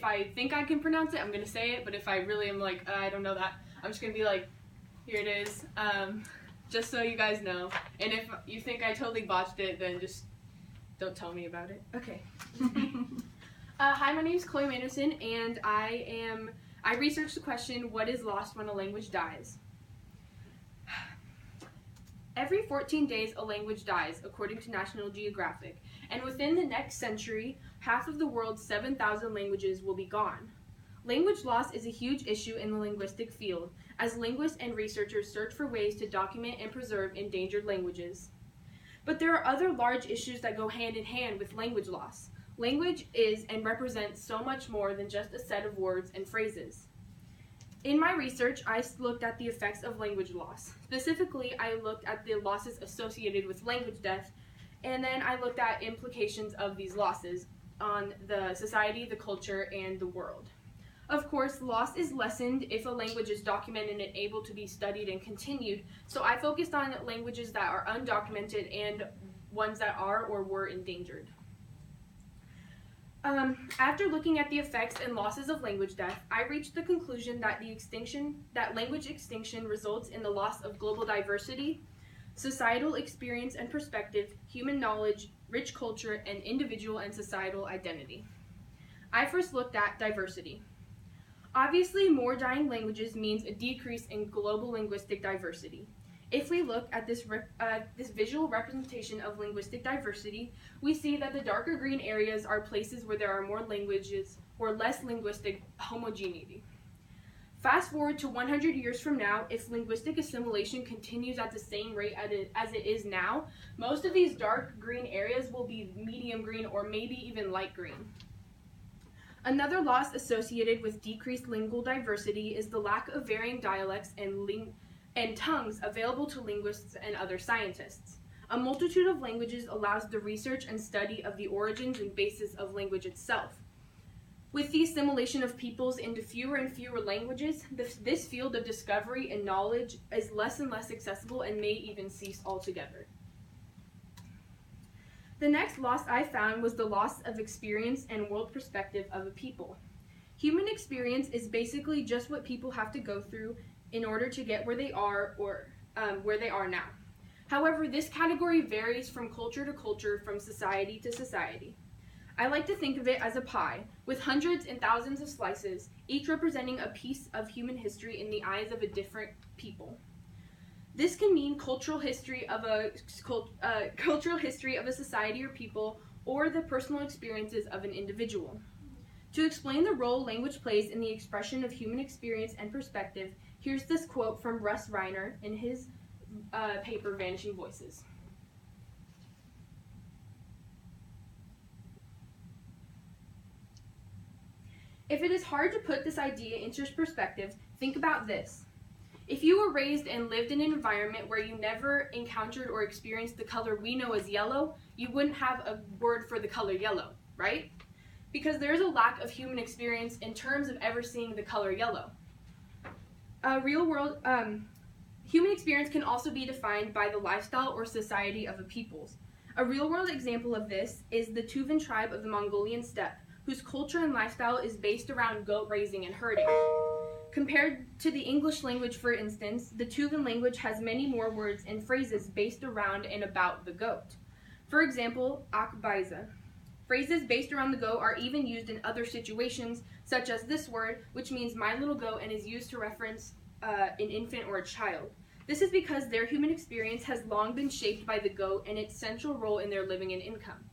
if I think I can pronounce it, I'm going to say it, but if I really am like, I don't know that, I'm just going to be like, here it is, just so you guys know. And if you think I totally botched it, then just don't tell me about it. Okay. Hi, my name is Chloe Manderson, and I researched the question, what is lost when a language dies? Every 14 days, a language dies, according to National Geographic, and within the next century, half of the world's 7,000 languages will be gone. Language loss is a huge issue in the linguistic field, as linguists and researchers search for ways to document and preserve endangered languages. But there are other large issues that go hand in hand with language loss. Language is and represents so much more than just a set of words and phrases. In my research, I looked at the effects of language loss. Specifically, I looked at the losses associated with language death, and then I looked at implications of these losses on the society, the culture, and the world. Of course, loss is lessened if a language is documented and able to be studied and continued, so I focused on languages that are undocumented and ones that are or were endangered. After looking at the effects and losses of language death, I reached the conclusion that language extinction results in the loss of global diversity, societal experience and perspective, human knowledge, rich culture, and individual and societal identity. I first looked at diversity. Obviously, more dying languages means a decrease in global linguistic diversity. If we look at this visual representation of linguistic diversity, we see that the darker green areas are places where there are more languages or less linguistic homogeneity. Fast forward to 100 years from now, if linguistic assimilation continues at the same rate as it is now, most of these dark green areas will be medium green or maybe even light green. Another loss associated with decreased lingual diversity is the lack of varying dialects and tongues available to linguists and other scientists. A multitude of languages allows the research and study of the origins and basis of language itself. With the assimilation of peoples into fewer and fewer languages, this field of discovery and knowledge is less and less accessible and may even cease altogether. The next loss I found was the loss of experience and world perspective of a people. Human experience is basically just what people have to go through in order to get where they are or where they are now. However, this category varies from culture to culture, from society to society. I like to think of it as a pie, with hundreds and thousands of slices, each representing a piece of human history in the eyes of a different people. This can mean cultural history of a society or people, or the personal experiences of an individual. To explain the role language plays in the expression of human experience and perspective, here's this quote from Russ Reiner in his paper, Vanishing Voices. If it is hard to put this idea into perspective, think about this. If you were raised and lived in an environment where you never encountered or experienced the color we know as yellow, you wouldn't have a word for the color yellow, right? Because there is a lack of human experience in terms of ever seeing the color yellow. Human experience can also be defined by the lifestyle or society of a peoples. A real-world example of this is the Tuvan tribe of the Mongolian steppe, whose culture and lifestyle is based around goat raising and herding. Compared to the English language, for instance, the Tuvan language has many more words and phrases based around and about the goat. For example, akbaiza. Phrases based around the goat are even used in other situations, such as this word, which means my little goat and is used to reference an infant or a child. This is because their human experience has long been shaped by the goat and its central role in their living and income.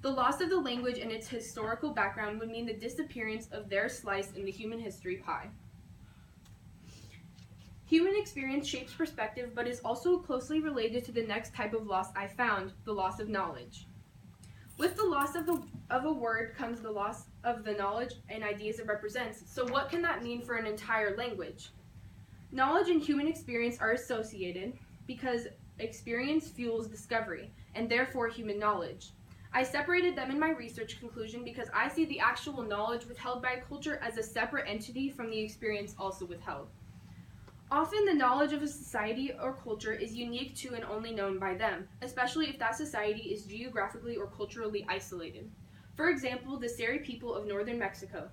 The loss of the language and its historical background would mean the disappearance of their slice in the human history pie. Human experience shapes perspective, but is also closely related to the next type of loss I found, the loss of knowledge. With the loss of a word comes the loss of the knowledge and ideas it represents. So what can that mean for an entire language? Knowledge and human experience are associated because experience fuels discovery, and therefore human knowledge. I separated them in my research conclusion because I see the actual knowledge withheld by a culture as a separate entity from the experience also withheld. Often the knowledge of a society or culture is unique to and only known by them, especially if that society is geographically or culturally isolated. For example, the Seri people of northern Mexico.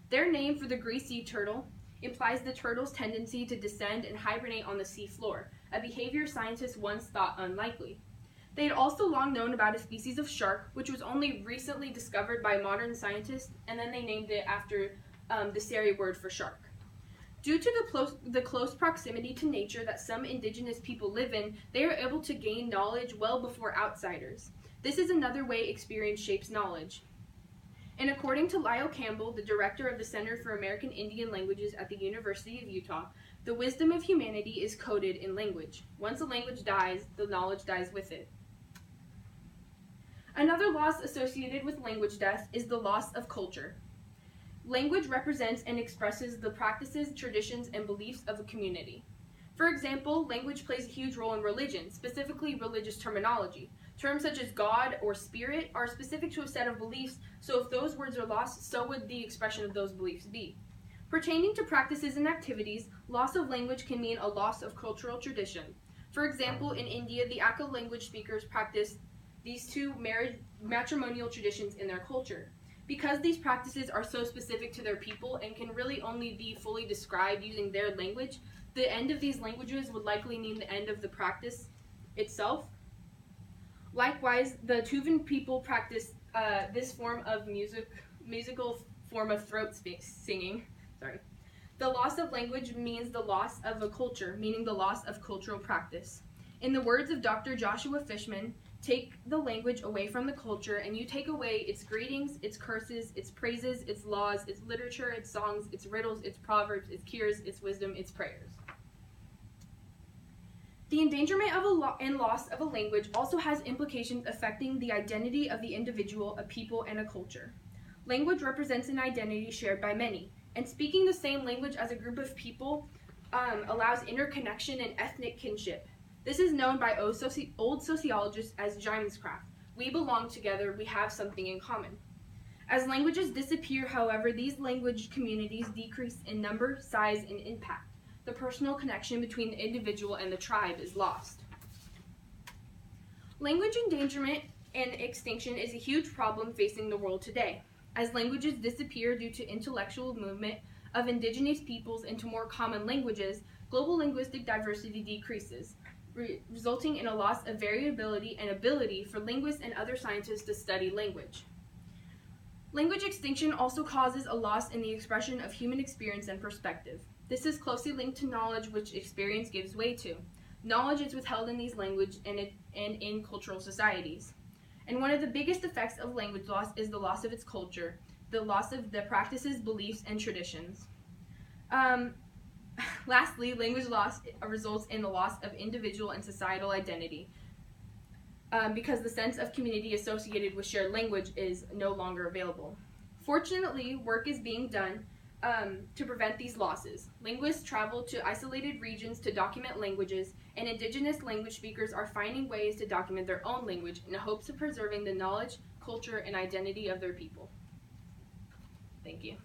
Their name for the grease sea turtle implies the turtle's tendency to descend and hibernate on the sea floor, a behavior scientists once thought unlikely. They had also long known about a species of shark, which was only recently discovered by modern scientists, and then they named it after the Seri word for shark. Due to the close proximity to nature that some indigenous people live in, they are able to gain knowledge well before outsiders. This is another way experience shapes knowledge. And according to Lyle Campbell, the director of the Center for American Indian Languages at the University of Utah, the wisdom of humanity is coded in language. Once a language dies, the knowledge dies with it. Another loss associated with language death is the loss of culture. Language represents and expresses the practices, traditions, and beliefs of a community. For example, language plays a huge role in religion, specifically religious terminology. Terms such as God or spirit are specific to a set of beliefs, so if those words are lost, so would the expression of those beliefs be. Pertaining to practices and activities, loss of language can mean a loss of cultural tradition. For example, in India, the Akka language speakers practice these two matrimonial traditions in their culture. Because these practices are so specific to their people and can really only be fully described using their language, the end of these languages would likely mean the end of the practice itself. Likewise, the Tuvan people practice this form of musical form of throat singing. The loss of language means the loss of a culture, meaning the loss of cultural practice. In the words of Dr. Joshua Fishman, take the language away from the culture and you take away its greetings, its curses, its praises, its laws, its literature, its songs, its riddles, its proverbs, its cures, its wisdom, its prayers. The endangerment and loss of a language also has implications affecting the identity of the individual, a people, and a culture. Language represents an identity shared by many, and speaking the same language as a group of people allows interconnection and ethnic kinship. This is known by old sociologists as Gemskraft. We belong together, we have something in common. As languages disappear, however, these language communities decrease in number, size, and impact. The personal connection between the individual and the tribe is lost. Language endangerment and extinction is a huge problem facing the world today. As languages disappear due to intellectual movement of indigenous peoples into more common languages, global linguistic diversity decreases, resulting in a loss of variability and ability for linguists and other scientists to study language. Language extinction also causes a loss in the expression of human experience and perspective. This is closely linked to knowledge, which experience gives way to. Knowledge is withheld in these languages and in cultural societies. And one of the biggest effects of language loss is the loss of its culture, the loss of the practices, beliefs, and traditions. Lastly, language loss results in the loss of individual and societal identity because the sense of community associated with shared language is no longer available. Fortunately, work is being done to prevent these losses. Linguists travel to isolated regions to document languages, and indigenous language speakers are finding ways to document their own language in the hopes of preserving the knowledge, culture, and identity of their people. Thank you.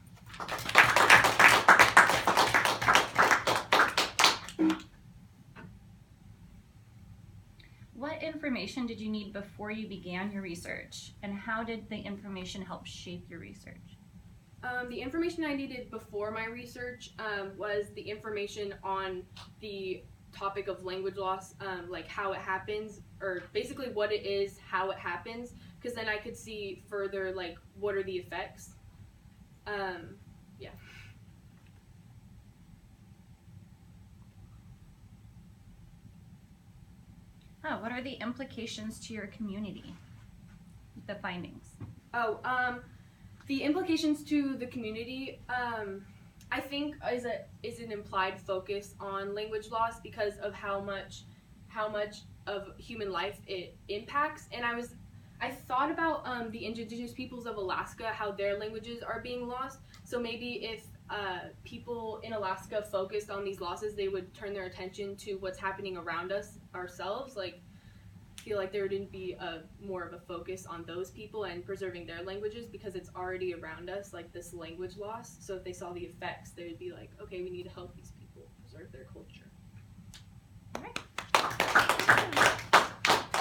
What information did you need before you began your research, and how did the information help shape your research? The information I needed before my research was the information on the topic of language loss, like how it happens, or basically what it is, how it happens, because then I could see further, like, what are the effects. Yeah. Oh, what are the implications to your community, the findings? The implications to the community, I think is an implied focus on language loss because of how much of human life it impacts. And I thought about the indigenous peoples of Alaska, how their languages are being lost. So maybe if people in Alaska focused on these losses, they would turn their attention to what's happening around us ourselves. Like, I feel like there wouldn't be more of a focus on those people and preserving their languages because it's already around us, like this language loss. So if they saw the effects, they would be like, okay, we need to help these people preserve their culture. All right.